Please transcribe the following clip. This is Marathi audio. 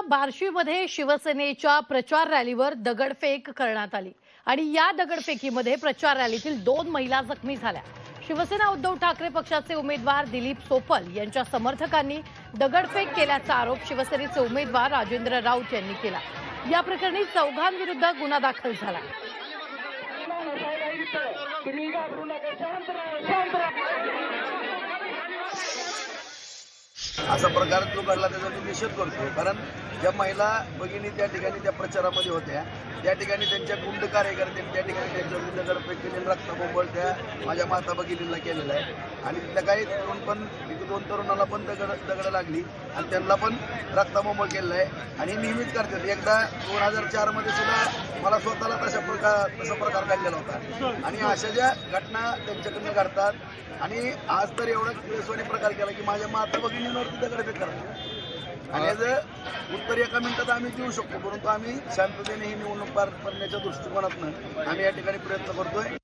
बार्शीमध्ये शिवसेनेच्या प्रचार रॅलीवर दगडफेक करण्यात आली आणि या दगडफेकीमध्ये प्रचार रॅलीतील 2 महिला जखमी झाल्या। शिवसेना उद्धव ठाकरे पक्षाचे उमेदवार दिलीप सोपल यांच्या समर्थकांनी दगडफेक केल्याचा आरोप शिवसेनेचे उमेदवार राजेंद्र राऊत यांनी केला। या प्रकरणी चौघांविरुद्ध गुन्हा दाखल झाला। असा प्रकार जो घडला त्याचा मी निषेध करतो। कारण ज्या महिला भगिनी त्या ठिकाणी त्या प्रचारामध्ये होत्या त्या ठिकाणी त्यांच्या गुंड कार्यकर्त्यांनी त्या ठिकाणी त्यांच्या विरुद्ध दगडफेक केली, रक्तबोंबळ त्या माझ्या माता भगिनींना केलेला आहे आणि तिथल्या काही तरुण पण 2 तरुणाला पण दगड लागली आणि त्यांना पण रक्तबोंबळ केलेला आहे आणि नेहमीच करतात। एकदा 2004 मध्ये सुद्धा मला स्वतःला तसा प्रकार घडलेला होता आणि अशा ज्या घटना त्यांच्याकडून घडतात आणि आज तर एवढा केसवानी प्रकार केला की माझ्या माता भगिनींवरती दगडफेक करतात आणि याचं उत्तर एका मिनिटात आम्ही देऊ शकतो, परंतु आम्ही शांततेने ही निवडणूक पार करण्याच्या दृष्टिकोनातून आम्ही या ठिकाणी प्रयत्न करतोय।